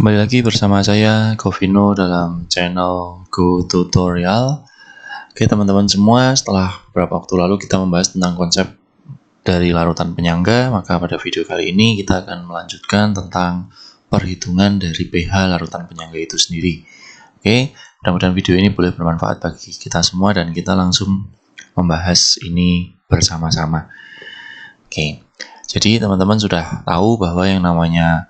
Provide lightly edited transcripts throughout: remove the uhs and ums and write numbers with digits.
Kembali lagi bersama saya Govino dalam channel Go Tutorial. Oke teman-teman semua, setelah beberapa waktu lalu kita membahas tentang konsep dari larutan penyangga, maka pada video kali ini kita akan melanjutkan tentang perhitungan dari pH larutan penyangga itu sendiri. Oke, mudah-mudahan video ini boleh bermanfaat bagi kita semua dan kita langsung membahas ini bersama-sama. Oke, jadi teman-teman sudah tahu bahwa yang namanya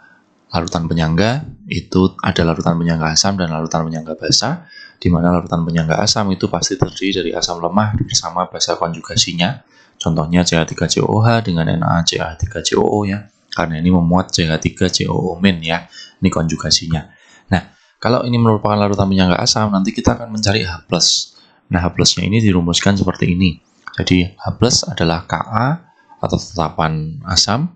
larutan penyangga itu ada larutan penyangga asam dan larutan penyangga basa, di mana larutan penyangga asam itu pasti terdiri dari asam lemah bersama basa konjugasinya. Contohnya CH3COOH dengan NaCH3COO ya, karena ini memuat CH3COO- ya, ini konjugasinya. Nah, kalau ini merupakan larutan penyangga asam, nanti kita akan mencari H+. Nah, H+-nya ini dirumuskan seperti ini. Jadi H+ adalah Ka atau tetapan asam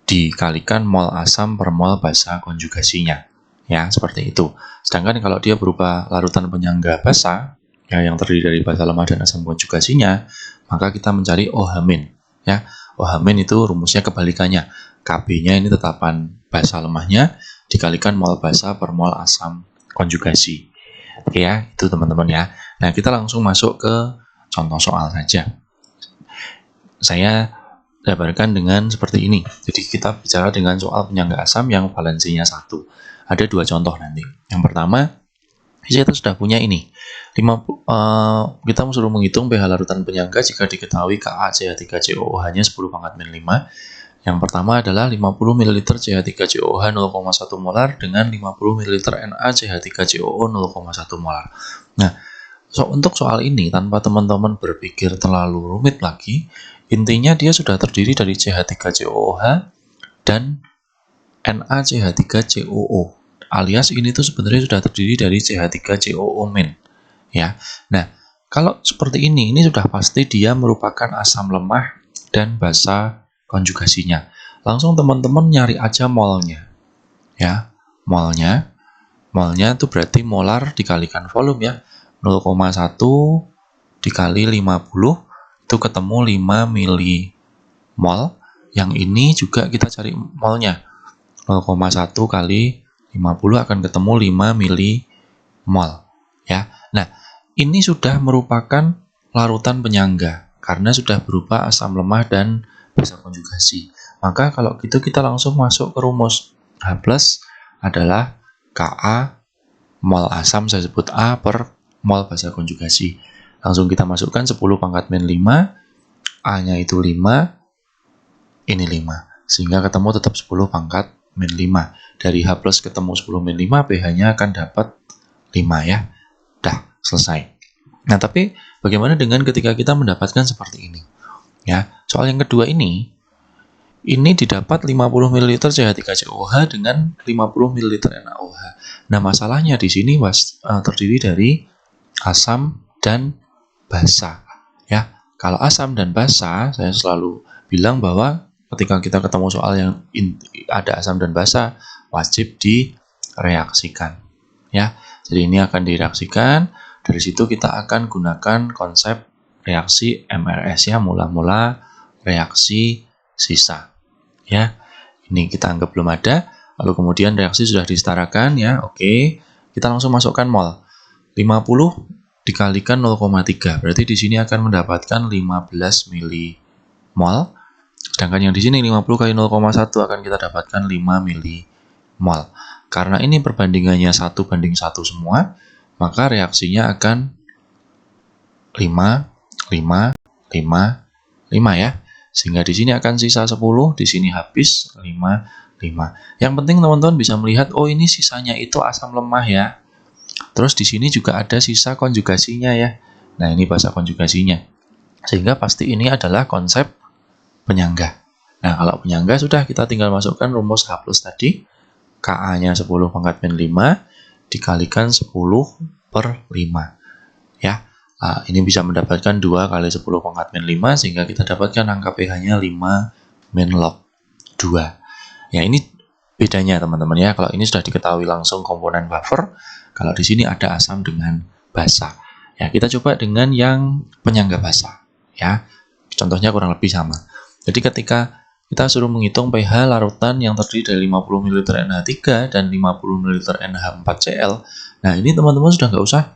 dikalikan mol asam per mol basa konjugasinya. Ya, seperti itu. Sedangkan kalau dia berupa larutan penyangga basa, ya, yang terdiri dari basa lemah dan asam konjugasinya, maka kita mencari OH-. Ya, OH- itu rumusnya kebalikannya. Kb-nya ini tetapan basa lemahnya dikalikan mol basa per mol asam konjugasi. Oke ya, itu teman-teman ya. Nah, kita langsung masuk ke contoh soal saja. Saya gambarkan dengan seperti ini. Jadi kita bicara dengan soal penyangga asam yang valensinya 1. Ada 2 contoh nanti. Yang pertama, kita sudah punya ini. Kita suruh menghitung pH larutan penyangga jika diketahui KaCH3COOH-nya 10⁻⁵. Yang pertama adalah 50 ml CH3COOH 0,1 molar dengan 50 ml NaCH3COO 0,1 molar. Nah, untuk soal ini tanpa teman-teman berpikir terlalu rumit lagi, intinya dia sudah terdiri dari CH3COOH dan NaCH3COO, alias ini tuh sebenarnya sudah terdiri dari CH3COO-. Ya. Nah, kalau seperti ini sudah pasti dia merupakan asam lemah dan basa konjugasinya. Langsung teman-teman nyari aja molnya. Ya, molnya itu berarti molar dikalikan volume ya. 0,1 dikali 50 itu ketemu 5 milimol. Yang ini juga kita cari molnya. 0,1 kali 50 akan ketemu 5 milimol. Ya. Nah, ini sudah merupakan larutan penyangga karena sudah berupa asam lemah dan basa konjugasi. Maka kalau gitu kita langsung masuk ke rumus. H+ adalah Ka mol asam saya sebut A per mol basa konjugasi. Langsung kita masukkan 10⁻⁵, A-nya itu 5, ini 5. Sehingga ketemu tetap 10⁻⁵. Dari H+ ketemu 10⁻⁵, pH-nya akan dapat 5 ya. Dah, selesai. Nah, tapi bagaimana dengan ketika kita mendapatkan seperti ini? Ya, soal yang kedua ini didapat 50 ml CH3COOH dengan 50 ml NaOH. Nah, masalahnya di sini terdiri dari asam dan basa. Ya, kalau asam dan basa, saya selalu bilang bahwa ketika kita ketemu soal yang ada asam dan basa, wajib direaksikan. Ya, jadi ini akan direaksikan. Dari situ kita akan gunakan konsep reaksi MRS ya, mula-mula reaksi sisa. Ya, ini kita anggap belum ada. Lalu kemudian reaksi sudah disetarakan ya. Oke, kita langsung masukkan mol. 50 dikalikan 0,3. Berarti di sini akan mendapatkan 15 milimol. Sedangkan yang di sini 50 kali 0,1 akan kita dapatkan 5 milimol. Karena ini perbandingannya 1:1 semua, maka reaksinya akan 5, 5, 5, 5 ya. Sehingga di sini akan sisa 10, di sini habis 5, 5. Yang penting teman-teman bisa melihat, oh ini sisanya itu asam lemah ya. Terus di sini juga ada sisa konjugasinya ya. Nah, ini basa konjugasinya. Sehingga pasti ini adalah konsep penyangga. Nah, kalau penyangga sudah kita tinggal masukkan rumus H+ tadi. Ka-nya 10⁻⁵ dikalikan 10/5. Ya. Nah, ini bisa mendapatkan 2 kali 10⁻⁵ sehingga kita dapatkan angka pH-nya 5 log 2. Ya, ini bedanya teman-teman ya. Kalau ini sudah diketahui langsung komponen buffer, kalau di sini ada asam dengan basa. Ya, kita coba dengan yang penyangga basa. Ya, contohnya kurang lebih sama. Jadi ketika kita suruh menghitung pH larutan yang terdiri dari 50 ml NH3 dan 50 ml NH4Cl. Nah, ini teman-teman sudah nggak usah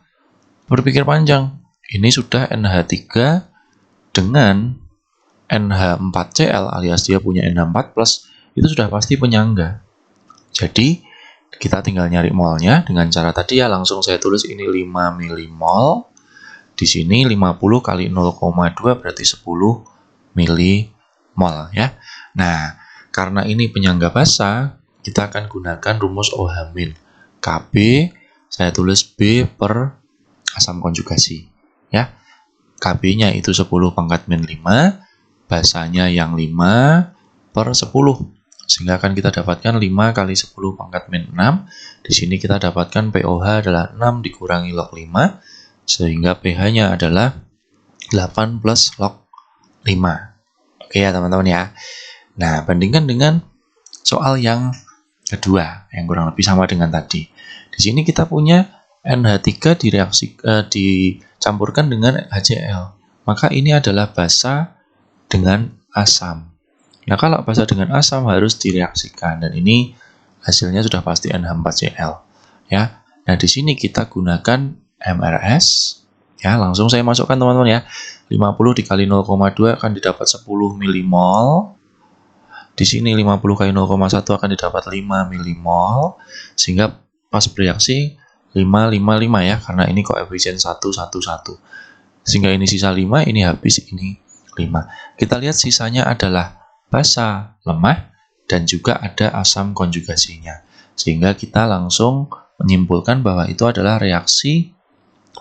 berpikir panjang. Ini sudah NH3 dengan NH4Cl alias dia punya NH4+, itu sudah pasti penyangga. Jadi, kita tinggal nyari molnya dengan cara tadi ya, langsung saya tulis ini 5 milimol. Di sini 50 kali 0,2 berarti 10 milimol ya. Nah, karena ini penyangga basa, kita akan gunakan rumus OH-. Kb, saya tulis B per asam konjugasi ya. Kb-nya itu 10 pangkat min 5, basanya yang 5 per 10. Sehingga akan kita dapatkan 5 kali 10 pangkat min 6. Di sini kita dapatkan POH adalah 6 dikurangi log 5. Sehingga pH-nya adalah 8 plus log 5. Oke ya teman-teman ya. Nah, bandingkan dengan soal yang kedua, yang kurang lebih sama dengan tadi. Di sini kita punya NH3 dicampurkan dengan HCl. Maka ini adalah basa dengan asam. Nah, kalau basa dengan asam harus direaksikan, dan ini hasilnya sudah pasti NH4Cl ya. Nah, di sini kita gunakan MRS ya, langsung saya masukkan teman-teman ya. 50 dikali 0,2 akan didapat 10 milimol. Di sini 50 kali 0,1 akan didapat 5 milimol. Sehingga pas bereaksi 555 ya, karena ini koefisien 111. Sehingga ini sisa 5, ini habis, ini 5. Kita lihat sisanya adalah basa lemah dan juga ada asam konjugasinya. Sehingga kita langsung menyimpulkan bahwa itu adalah reaksi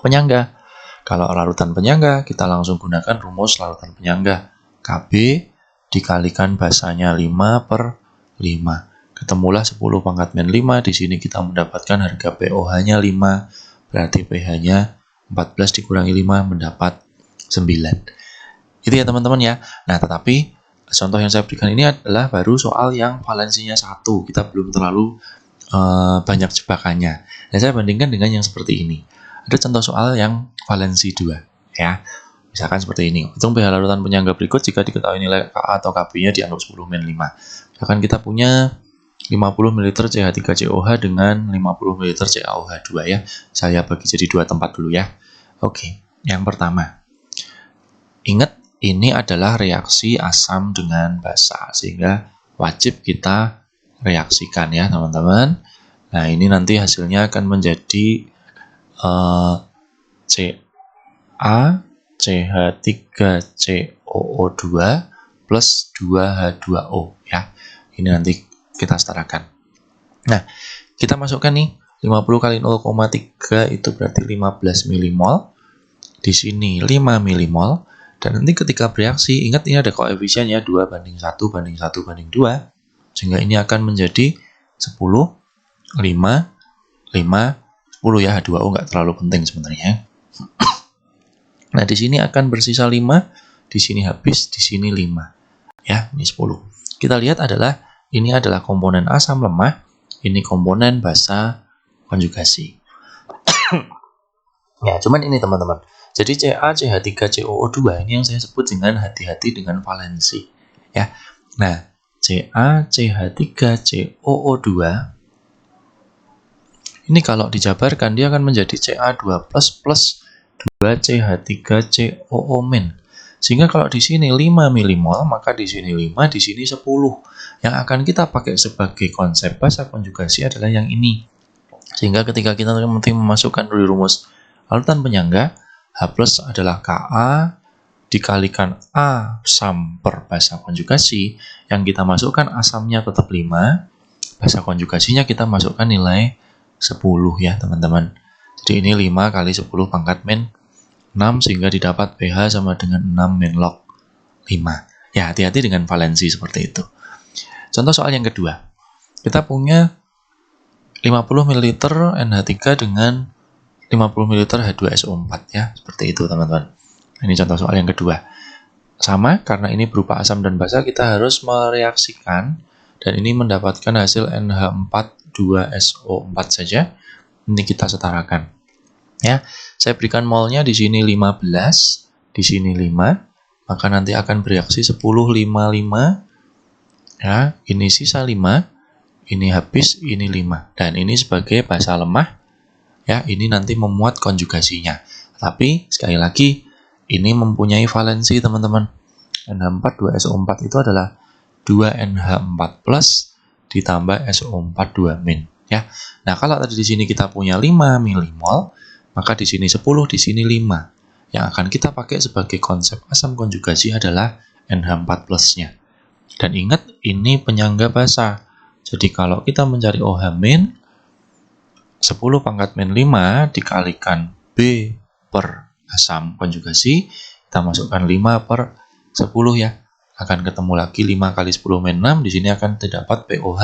penyangga. Kalau larutan penyangga, kita langsung gunakan rumus larutan penyangga. Kb dikalikan basanya 5 per 5. Ketemulah 10 pangkat min 5. Di sini kita mendapatkan harga POH-nya 5. Berarti pH-nya 14 dikurangi 5 mendapat 9. Itu ya teman-teman ya. Nah, tetapi contoh yang saya berikan ini adalah baru soal yang valensinya 1. Kita belum terlalu banyak jebakannya. Dan saya bandingkan dengan yang seperti ini. Ada contoh soal yang valensi 2 ya. Misalkan seperti ini. Hitung pH larutan penyangga berikut jika diketahui nilai Ka atau Kb-nya dianggap 10 min 5. Misalkan kita punya 50 ml CH3COH dengan 50 ml CaOH2 ya. Saya bagi jadi 2 tempat dulu ya. Oke, yang pertama. Ingat, ini adalah reaksi asam dengan basa, sehingga wajib kita reaksikan ya teman-teman. Nah, ini nanti hasilnya akan menjadi CaCH3COO2 plus 2H2O ya. Ini nanti kita setarakan. Nah, kita masukkan nih 50 kali 0,3 itu berarti 15 milimol. Di sini 5 milimol. Dan nanti ketika bereaksi, ingat ini ada koefisiennya 2 banding 1 banding 1 banding 2. Sehingga ini akan menjadi 10, 5, 10 ya, H2O nggak terlalu penting sebenarnya. Nah, di sini akan bersisa 5, di sini habis, di sini 5. Ya, ini 10. Kita lihat ini adalah komponen asam lemah, ini komponen basa konjugasi. Ya, cuman ini teman-teman. Jadi CaCH3COO2 ini yang saya sebut dengan hati-hati dengan valensi. Ya. Nah, CaCH3COO2 ini kalau dijabarkan dia akan menjadi Ca2+ plus 2CH3COO-. Sehingga kalau di sini 5 milimol, maka di sini 5, di sini 10. Yang akan kita pakai sebagai konsep basa konjugasi adalah yang ini. Sehingga ketika kita nanti memasukkan dari rumus larutan penyangga, H+ adalah Ka dikalikan asam per basa konjugasi, yang kita masukkan asamnya tetap 5, basa konjugasinya kita masukkan nilai 10 ya teman-teman. Jadi ini 5 kali 10 pangkat min 6 sehingga didapat pH sama dengan 6 min log 5. Ya, hati-hati dengan valensi seperti itu. Contoh soal yang kedua. Kita punya 50 ml NH3 dengan 50 ml H2SO4 ya, seperti itu teman-teman. Ini contoh soal yang kedua. Sama, karena ini berupa asam dan basa, kita harus mereaksikan dan ini mendapatkan hasil NH4 2SO4 saja. Ini kita setarakan. Ya, saya berikan molnya di sini 15, di sini 5, maka nanti akan bereaksi 10, 5, 5, Ya, ini sisa 5, ini habis, ini 5. Dan ini sebagai basa lemah. Ya, ini nanti memuat konjugasinya. Tapi sekali lagi ini mempunyai valensi teman-teman. NH4 2SO4 itu adalah 2NH4 plus ditambah SO4 2 min. Ya. Nah, kalau tadi di sini kita punya 5 milimol, maka di sini 10, di sini 5. Yang akan kita pakai sebagai konsep asam konjugasi adalah NH4 plusnya. Dan ingat, ini penyangga basa. Jadi kalau kita mencari OH min, 10 pangkat min 5 dikalikan B per asam konjugasi, kita masukkan 5 per 10 ya. Akan ketemu lagi 5 kali 10 min 6, di sini akan terdapat POH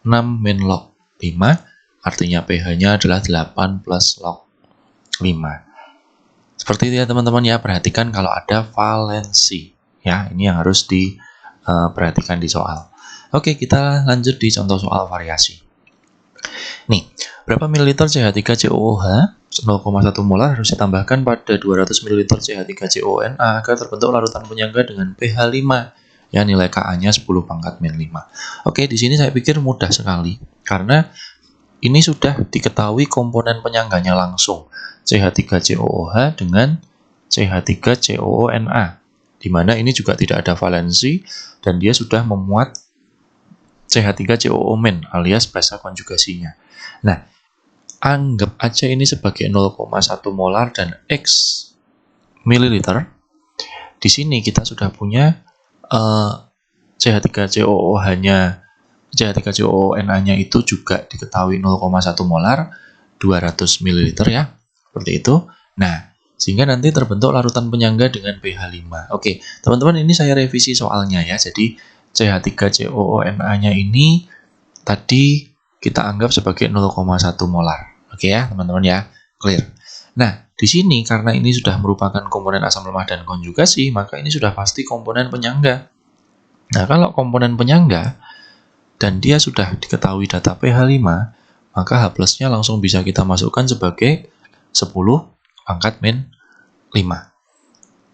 6 min log 5, artinya pH-nya adalah 8 plus log 5. Seperti itu ya teman-teman ya, perhatikan kalau ada valensi. Ya, ini yang harus diperhatikan di soal. Oke, kita lanjut di contoh soal variasi. Nih, berapa mililiter CH3COOH 0,1 molar harus ditambahkan pada 200 ml CH3COONA agar terbentuk larutan penyangga dengan pH 5. Ya, nilai Ka-nya 10 pangkat min 5. Oke, di sini saya pikir mudah sekali karena ini sudah diketahui komponen penyangganya langsung. CH3COOH dengan CH3COONA, di mana ini juga tidak ada valensi dan dia sudah memuat CH3COO- alias basa konjugasinya. Nah, anggap aja ini sebagai 0,1 molar dan X mililiter. Di sini kita sudah punya CH3COOH-nya, CH3COONA-nya itu juga diketahui 0,1 molar, 200 ml ya. Seperti itu. Nah, sehingga nanti terbentuk larutan penyangga dengan pH 5. Oke, teman-teman, ini saya revisi soalnya ya. Jadi CH3COONA-nya ini tadi kita anggap sebagai 0,1 molar. Oke ya, teman-teman ya. Clear. Nah, di sini karena ini sudah merupakan komponen asam lemah dan konjugasi, maka ini sudah pasti komponen penyangga. Nah, kalau komponen penyangga dan dia sudah diketahui data pH 5, maka H+-nya langsung bisa kita masukkan sebagai 10 pangkat min 5.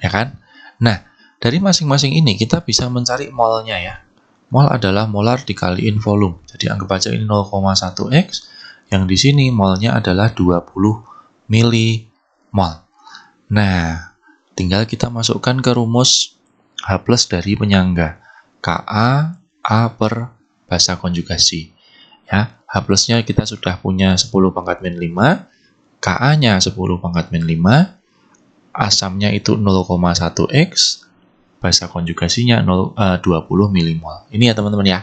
Ya kan? Nah, dari masing-masing ini kita bisa mencari molnya ya. Mol adalah molar dikaliin volume. Jadi anggap aja ini 0,1X, yang di sini molnya adalah 20 milimol. Nah, tinggal kita masukkan ke rumus H+ dari penyangga. Ka A per basa konjugasi. Ya, H+-nya kita sudah punya 10 pangkat min 5, Ka-nya 10 pangkat min 5, asamnya itu 0,1X, basa konjugasinya 20 milimol. Ini ya teman-teman ya.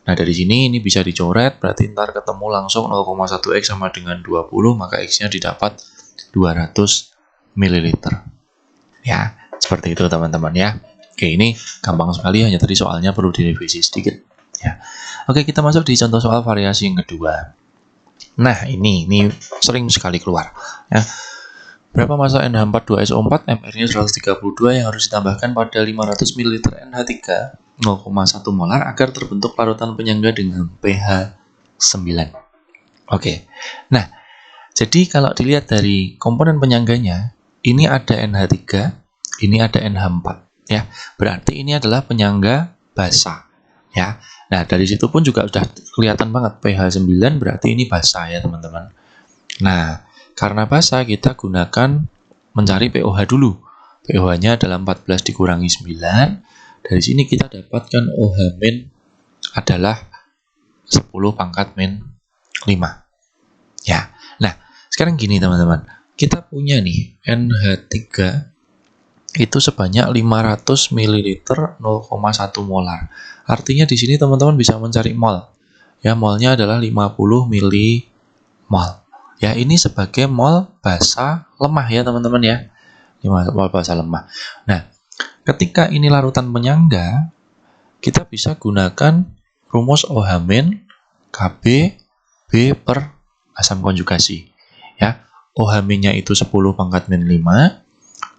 Nah, dari sini ini bisa dicoret, berarti ntar ketemu langsung 0,1X sama dengan 20, maka X-nya didapat 200 ml. Ya, seperti itu teman-teman ya. Oke, ini gampang sekali, hanya tadi soalnya perlu direvisi sedikit. Ya. Oke, kita masuk di contoh soal variasi yang kedua. Nah, ini sering sekali keluar. Ya. Berapa massa NH4 2SO4, MR-nya 132 yang harus ditambahkan pada 500 ml NH3 0,1 molar agar terbentuk larutan penyangga dengan pH 9. Oke. Nah, jadi kalau dilihat dari komponen penyangganya, ini ada NH3, ini ada NH4 ya. Berarti ini adalah penyangga basa ya. Nah, dari situ pun juga sudah kelihatan banget pH 9 berarti ini basa ya, teman-teman. Nah, karena basa kita gunakan mencari pOH dulu. pOH-nya adalah 14 dikurangi 9. Dari sini kita dapatkan OH min adalah 10 pangkat min 5. Ya. Nah, sekarang gini teman-teman. Kita punya nih NH3 itu sebanyak 500 ml 0,1 molar. Artinya di sini teman-teman bisa mencari mol. Ya, molnya adalah 50 milimol. Ya, ini sebagai mol basa lemah ya teman-teman ya. Mol basa lemah. Nah, ketika ini larutan penyangga, kita bisa gunakan rumus OH min Kb B per asam konjugasi. Ya, OH minnya itu 10 pangkat min 5,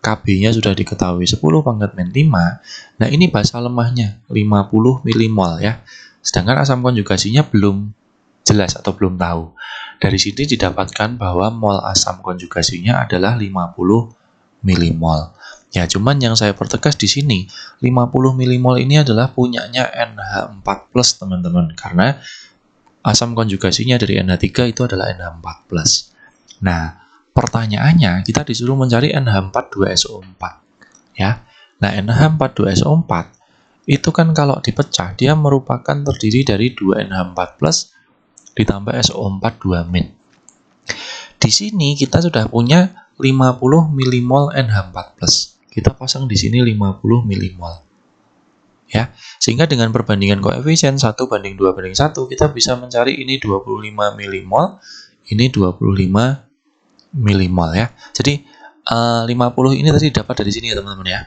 Kb-nya sudah diketahui 10 pangkat min 5. Nah, ini basa lemahnya 50 milimol ya. Sedangkan asam konjugasinya belum jelas atau belum tahu. Dari sini didapatkan bahwa mol asam konjugasinya adalah 50 milimol. Ya, cuman yang saya pertegas di sini, 50 milimol ini adalah punyanya NH4+, teman-teman. Karena asam konjugasinya dari NH3 itu adalah NH4+. Nah, pertanyaannya, kita disuruh mencari NH42SO4. Ya. Nah, NH42SO4 itu kan kalau dipecah, dia merupakan terdiri dari 2 NH4+ ditambah SO4 2-. Di sini kita sudah punya 50 milimol NH4+. Kita pasang di sini 50 milimol. Ya, sehingga dengan perbandingan koefisien 1:2:1 kita bisa mencari ini 25 milimol, ini 25 milimol ya. Jadi 50 ini tadi dapat dari sini ya teman-teman ya.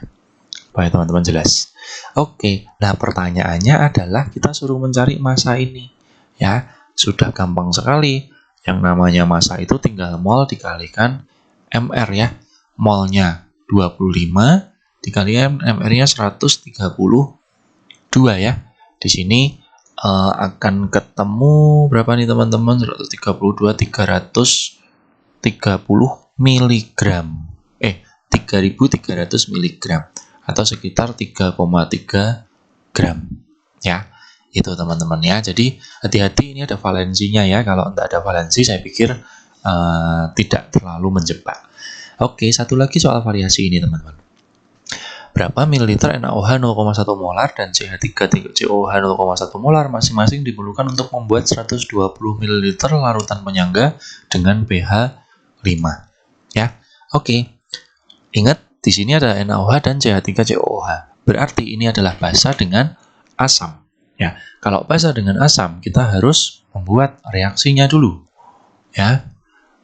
Baik teman-teman, jelas. Oke, nah pertanyaannya adalah kita suruh mencari massa ini. Ya, sudah gampang sekali. Yang namanya massa itu tinggal mol dikalikan MR ya. Molnya 25 dikalikan MR-nya 132 ya. Di sini akan ketemu berapa nih teman-teman? 132 330 miligram. 3.300 miligram atau sekitar 3,3 gram ya. Itu teman-teman ya. Jadi hati-hati, ini ada valensinya ya. Kalau tidak ada valensi saya pikir tidak terlalu menjebak. Oke, satu lagi soal variasi ini teman-teman. Berapa mililiter NaOH 0,1 molar dan CH3COOH 0,1 molar masing-masing diperlukan untuk membuat 120 ml larutan penyangga dengan pH 5 ya. Oke. Ingat di sini ada NaOH dan CH3COOH. Berarti ini adalah basa dengan asam ya. Kalau basa dengan asam kita harus membuat reaksinya dulu ya.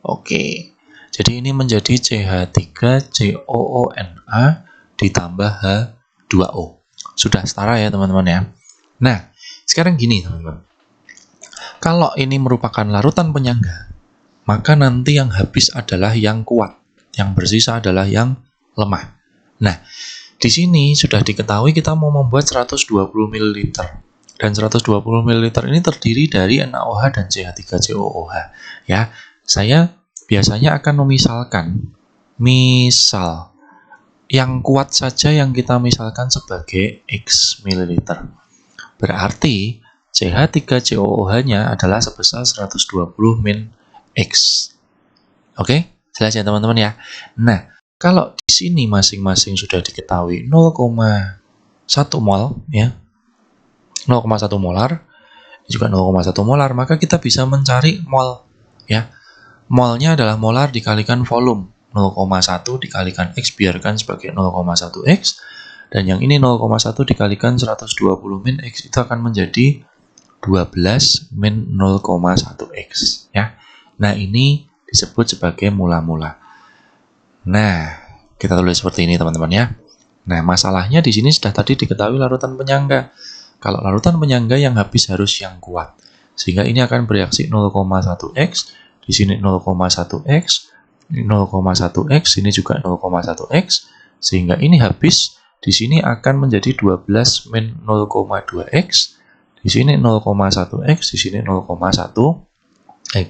Oke. Jadi ini menjadi CH3COONA ditambah H2O. Sudah setara ya teman-teman ya. Nah, sekarang gini teman-teman. Kalau ini merupakan larutan penyangga, maka nanti yang habis adalah yang kuat, yang bersisa adalah yang lemah. Nah, di sini sudah diketahui kita mau membuat 120 ml. Dan 120 ml ini terdiri dari NaOH dan CH3COOH. Ya, saya biasanya akan memisalkan. Misal yang kuat saja yang kita misalkan sebagai X mililiter. Berarti CH3COOH-nya adalah sebesar 120 min X. Oke, jelas ya teman-teman ya. Nah, kalau di sini masing-masing sudah diketahui 0,1 mol ya. 0,1 molar juga 0,1 molar, maka kita bisa mencari mol ya. Molnya adalah molar dikalikan volume. 0,1 dikalikan X biarkan sebagai 0,1 X, dan yang ini 0,1 dikalikan 120 min X itu akan menjadi 12 min 0,1 X ya. Nah, ini disebut sebagai mula-mula. Nah, kita tulis seperti ini teman-teman ya. Nah, masalahnya di sini sudah tadi diketahui larutan penyangga. Kalau larutan penyangga yang habis harus yang kuat. Sehingga ini akan bereaksi 0,1 X, di sini 0,1 X, 0,1 X, ini juga 0,1 X, sehingga ini habis, di sini akan menjadi 12 min 0,2 X, di sini 0,1 X, di sini 0,1 X.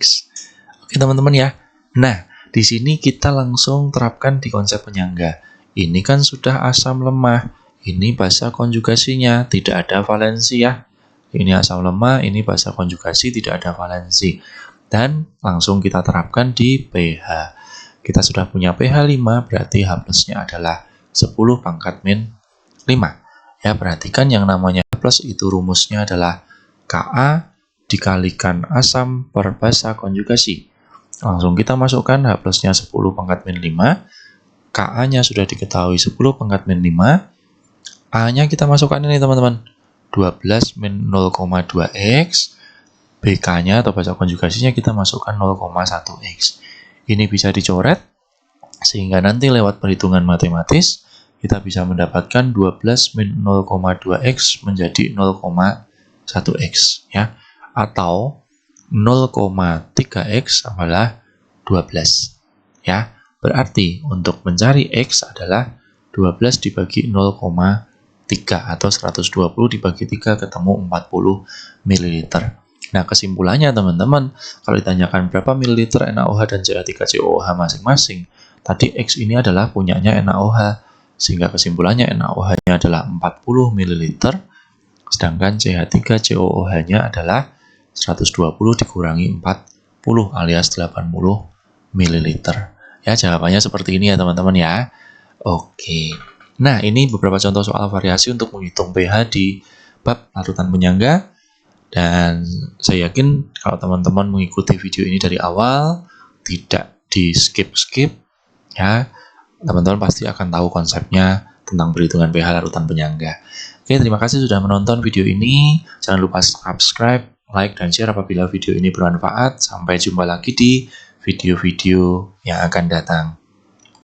Oke teman-teman ya. Nah, di sini kita langsung terapkan di konsep penyangga. Ini kan sudah asam lemah, ini basa konjugasinya, tidak ada valensi ya. Ini asam lemah, ini basa konjugasi, tidak ada valensi. Dan langsung kita terapkan di pH. Kita sudah punya pH 5, berarti H plusnya adalah 10 pangkat min 5. Ya, perhatikan yang namanya H plus itu rumusnya adalah Ka dikalikan asam per basa konjugasi. Langsung kita masukkan H plusnya 10 pangkat min 5. Ka-nya sudah diketahui 10 pangkat min 5. A-nya kita masukkan ini teman-teman. 12 min 0,2 X. BK-nya atau basa konjugasinya kita masukkan 0,1 X. Ini bisa dicoret, sehingga nanti lewat perhitungan matematis, kita bisa mendapatkan 12 min 0,2 X menjadi 0,1 X. Ya. Atau 0,3 X adalah 12. Ya. Berarti untuk mencari X adalah 12 dibagi 0,3 atau 120 dibagi 3 ketemu 40 ml. Nah, kesimpulannya teman-teman, kalau ditanyakan berapa mililiter NaOH dan CH3COOH masing-masing, tadi X ini adalah punyanya NaOH, Sehingga kesimpulannya NaOH-nya adalah 40 ml, sedangkan CH3COOH-nya adalah 120 dikurangi 40 alias 80 ml. Ya, jawabannya seperti ini ya teman-teman ya. Oke. Nah, ini beberapa contoh soal variasi untuk menghitung pH di bab larutan penyangga. Dan saya yakin kalau teman-teman mengikuti video ini dari awal, tidak di skip-skip, ya, teman-teman pasti akan tahu konsepnya tentang perhitungan pH larutan penyangga. Oke, terima kasih sudah menonton video ini. Jangan lupa subscribe, like, dan share apabila video ini bermanfaat. Sampai jumpa lagi di video-video yang akan datang.